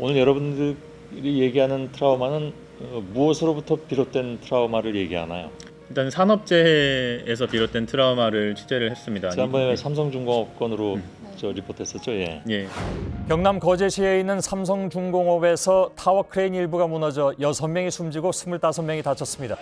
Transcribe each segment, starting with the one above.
오늘 여러분들이 얘기하는 트라우마는 무엇으로부터 비롯된 트라우마를 얘기하나요? 일단 산업재해에서 비롯된 트라우마를 취재를 했습니다. 지난번에 삼성중공업 건으로 리포트했었죠. 예. 예. 경남 거제시에 있는 삼성중공업에서 타워 크레인 일부가 무너져 6명이 숨지고 25명이 다쳤습니다.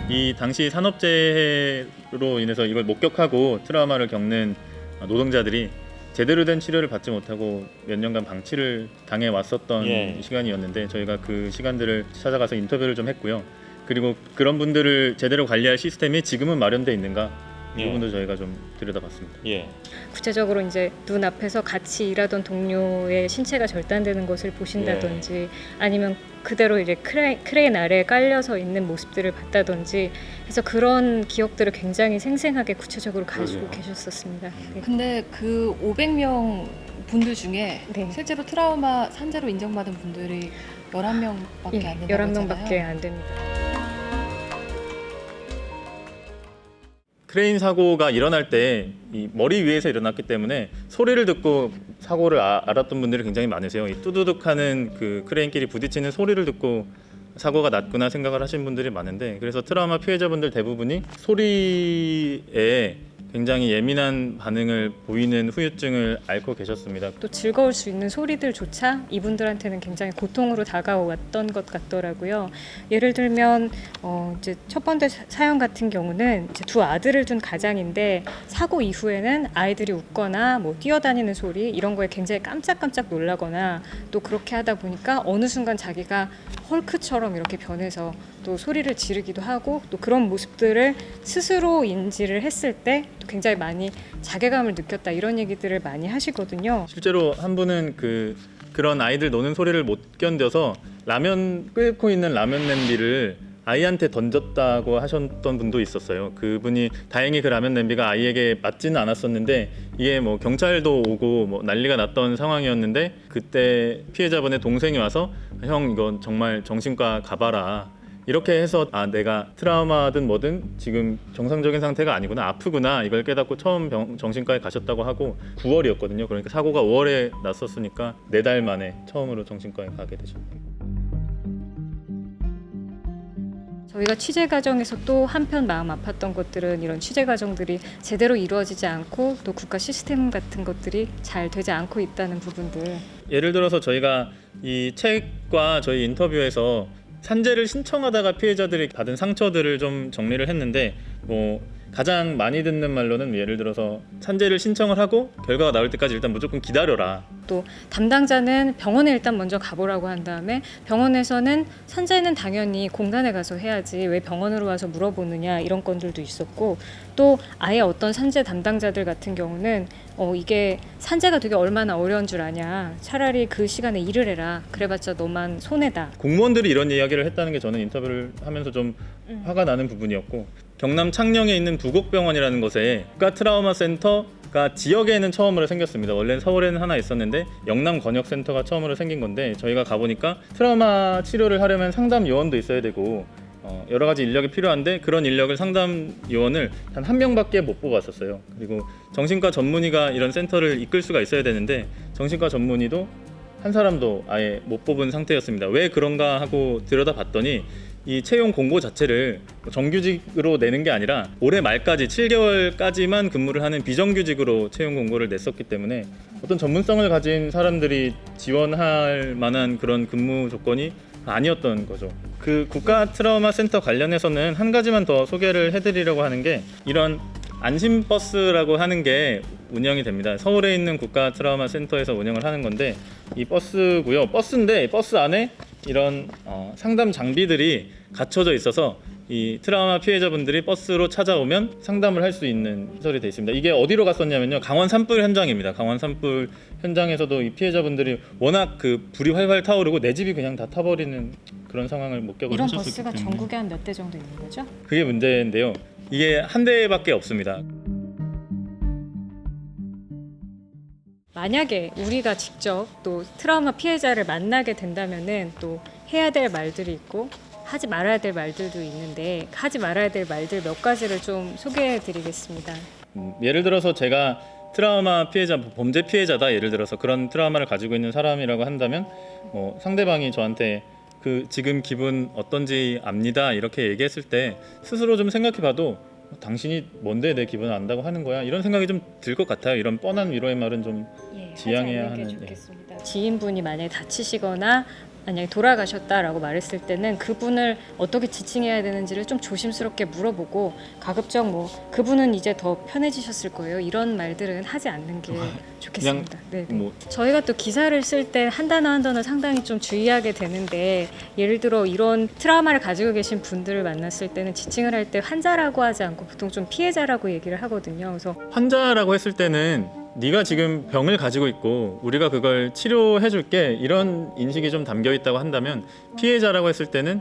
이 당시 산업재해로 인해서 이걸 목격하고 트라우마를 겪는 노동자들이 제대로 된 치료를 받지 못하고 몇 년간 방치를 당해 왔었던 시간이었는데 저희가 그 시간들을 찾아가서 인터뷰를 좀 했고요. 그리고 그런 분들을 제대로 관리할 시스템이 지금은 마련돼 있는가 이 부분도 저희가 좀 들여다봤습니다. 예. 구체적으로 이제 눈앞에서 같이 일하던 동료의 신체가 절단되는 것을 보신다든지 아니면 그대로 이제 크레인 아래에 깔려서 있는 모습들을 봤다든지 해서 그런 기억들을 굉장히 생생하게 구체적으로 가지고 계셨었습니다. 네. 근데 그 500명 분들 중에 네. 실제로 트라우마 산재로 인정받은 분들이 11명밖에 안 된다고 11명밖에 했잖아요. 안 됩니다. 크레인 사고가 일어날 때 이 머리 위에서 일어났기 때문에 소리를 듣고 사고를 알았던 분들이 굉장히 많으세요. 이 뚜두둑하는 그 크레인끼리 부딪히는 소리를 듣고 사고가 났구나 생각을 하신 분들이 많은데, 그래서 트라우마 피해자분들 대부분이 소리에 굉장히 예민한 반응을 보이는 후유증을 앓고 계셨습니다. 또 즐거울 수 있는 소리들조차 이분들한테는 굉장히 고통으로 다가왔던 것 같더라고요. 예를 들면 이제 첫 번째 사연 같은 경우는 이제 두 아들을 둔 가장인데 사고 이후에는 아이들이 웃거나 뭐 뛰어다니는 소리 이런 거에 굉장히 깜짝깜짝 놀라거나 또 그렇게 하다 보니까 어느 순간 자기가 헐크처럼 이렇게 변해서 또 소리를 지르기도 하고 또 그런 모습들을 스스로 인지를 했을 때 또 굉장히 많이 자괴감을 느꼈다 이런 얘기들을 많이 하시거든요. 실제로 한 분은 그런 아이들 노는 소리를 못 견뎌서 라면 끓고 있는 라면 냄비를 아이한테 던졌다고 하셨던 분도 있었어요. 그분이 다행히 그 라면 냄비가 아이에게 맞지는 않았었는데 이게 뭐 경찰도 오고 뭐 난리가 났던 상황이었는데 그때 피해자분의 동생이 와서 형 이건 정말 정신과 가봐라. 이렇게 해서 내가 트라우마든 뭐든 지금 정상적인 상태가 아니구나, 아프구나 이걸 깨닫고 처음 정신과에 가셨다고 하고 9월이었거든요. 그러니까 사고가 5월에 났었으니까 4달 만에 처음으로 정신과에 가게 되셨네요. 저희가 취재 과정에서 또 한편 마음 아팠던 것들은 이런 취재 과정들이 제대로 이루어지지 않고 또 국가 시스템 같은 것들이 잘 되지 않고 있다는 부분들. 예를 들어서 저희가 이 책과 저희 인터뷰에서 산재를 신청하다가 피해자들이 받은 상처들을 좀 정리를 했는데 뭐 가장 많이 듣는 말로는 예를 들어서 산재를 신청을 하고 결과가 나올 때까지 일단 무조건 기다려라. 또 담당자는 병원에 일단 먼저 가보라고 한 다음에 병원에서는 산재는 당연히 공단에 가서 해야지 왜 병원으로 와서 물어보느냐 이런 건들도 있었고 또 아예 어떤 산재 담당자들 같은 경우는 이게 산재가 되게 얼마나 어려운 줄 아냐 차라리 그 시간에 일을 해라 그래봤자 너만 손해다. 공무원들이 이런 이야기를 했다는 게 저는 인터뷰를 하면서 좀 화가 나는 부분이었고 경남 창녕에 있는 부곡병원이라는 곳에 국가 트라우마 센터가 지역에는 처음으로 생겼습니다. 원래는 서울에는 하나 있었는데 영남 권역센터가 처음으로 생긴 건데 저희가 가보니까 트라우마 치료를 하려면 상담 요원도 있어야 되고 여러 가지 인력이 필요한데 그런 인력을 상담 요원을 단 한 명밖에 못 뽑았었어요. 그리고 정신과 전문의가 이런 센터를 이끌 수가 있어야 되는데 정신과 전문의도 한 사람도 아예 못 뽑은 상태였습니다. 왜 그런가 하고 들여다봤더니 이 채용 공고 자체를 정규직으로 내는 게 아니라 올해 말까지 7개월까지만 근무를 하는 비정규직으로 채용 공고를 냈었기 때문에 어떤 전문성을 가진 사람들이 지원할 만한 그런 근무 조건이 아니었던 거죠. 그 국가 트라우마 센터 관련해서는 한 가지만 더 소개를 해드리려고 하는 게 이런 안심버스라고 하는 게 운영이 됩니다. 서울에 있는 국가 트라우마 센터에서 운영을 하는 건데 이 버스고요. 버스인데 버스 안에 이런 상담 장비들이 갖춰져 있어서 이 트라우마 피해자분들이 버스로 찾아오면 상담을 할 수 있는 시설이 되어 있습니다. 이게 어디로 갔었냐면요. 강원 산불 현장입니다. 강원 산불 현장에서도 이 피해자분들이 워낙 그 불이 활활 타오르고 내 집이 그냥 다 타버리는 그런 상황을 목격을 이런 하셨기 버스가 때문에 전국에 한 몇 대 정도 있는 거죠? 그게 문제인데요. 이게 한 대밖에 없습니다. 만약에 우리가 직접 또 트라우마 피해자를 만나게 된다면은 또 해야 될 말들이 있고 하지 말아야 될 말들도 있는데 하지 말아야 될 말들 몇 가지를 좀 소개해 드리겠습니다. 예를 들어서 제가 트라우마 피해자, 범죄 피해자다 예를 들어서 그런 트라우마를 가지고 있는 사람이라고 한다면 상대방이 저한테 그 지금 기분 어떤지 압니다 이렇게 얘기했을 때 스스로 좀 생각해봐도 당신이 뭔데 내 기분을 안다고 하는 거야 이런 생각이 좀 들 것 같아요. 이런 뻔한 위로의 말은 좀 지양해야 하지 않는 게 하는. 좋겠습니다. 지인분이 만약에 다치시거나 만약에 돌아가셨다라고 말했을 때는 그분을 어떻게 지칭해야 되는지를 좀 조심스럽게 물어보고 가급적 뭐 그분은 이제 더 편해지셨을 거예요. 이런 말들은 하지 않는 게 좋겠습니다. 네. 뭐 저희가 또 기사를 쓸 때 한 단어 한 단어 상당히 좀 주의하게 되는데 예를 들어 이런 트라우마를 가지고 계신 분들을 만났을 때는 지칭을 할 때 환자라고 하지 않고 보통 좀 피해자라고 얘기를 하거든요. 그래서 환자라고 했을 때는 네가 지금 병을 가지고 있고 우리가 그걸 치료해 줄게 이런 인식이 좀 담겨 있다고 한다면 피해자라고 했을 때는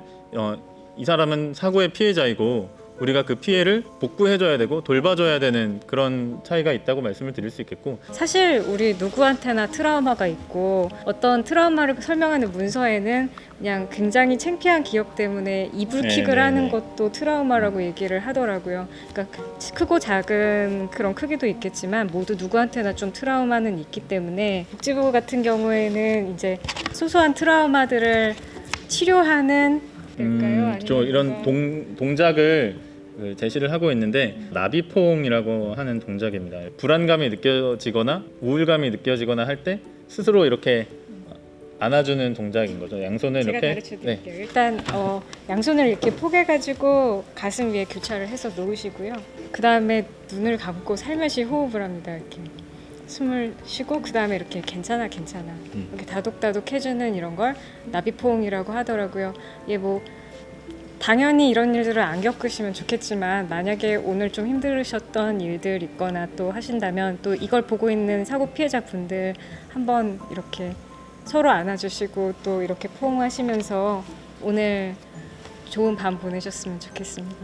이 사람은 사고의 피해자이고 우리가 그 피해를 복구해 줘야 되고 돌봐줘야 되는 그런 차이가 있다고 말씀을 드릴 수 있겠고 사실 우리 누구한테나 트라우마가 있고 어떤 트라우마를 설명하는 문서에는 그냥 굉장히 창피한 기억 때문에 이불킥을 하는 것도 트라우마라고 얘기를 하더라고요. 그러니까 크고 작은 그런 크기도 있겠지만 모두 누구한테나 좀 트라우마는 있기 때문에 복지부 같은 경우에는 이제 소소한 트라우마들을 치료하는 될까요? 저 이런 동작을 제시를 하고 있는데 나비포옹이라고 하는 동작입니다. 불안감이 느껴지거나 우울감이 느껴지거나 할 때 스스로 이렇게 안아주는 동작인 거죠. 양손을 제가 이렇게 가르쳐 드릴게요. 일단 양손을 이렇게 포개가지고 가슴 위에 교차를 해서 놓으시고요. 그 다음에 눈을 감고 살며시 호흡을 합니다. 이렇게 숨을 쉬고 그 다음에 이렇게 괜찮아 이렇게 다독다독 해주는 이런 걸 나비포옹이라고 하더라고요. 뭐 당연히 이런 일들을 안 겪으시면 좋겠지만 만약에 오늘 좀 힘들으셨던 일들 있거나 또 하신다면 또 이걸 보고 있는 사고 피해자분들 한번 이렇게 서로 안아주시고 또 이렇게 포옹하시면서 오늘 좋은 밤 보내셨으면 좋겠습니다.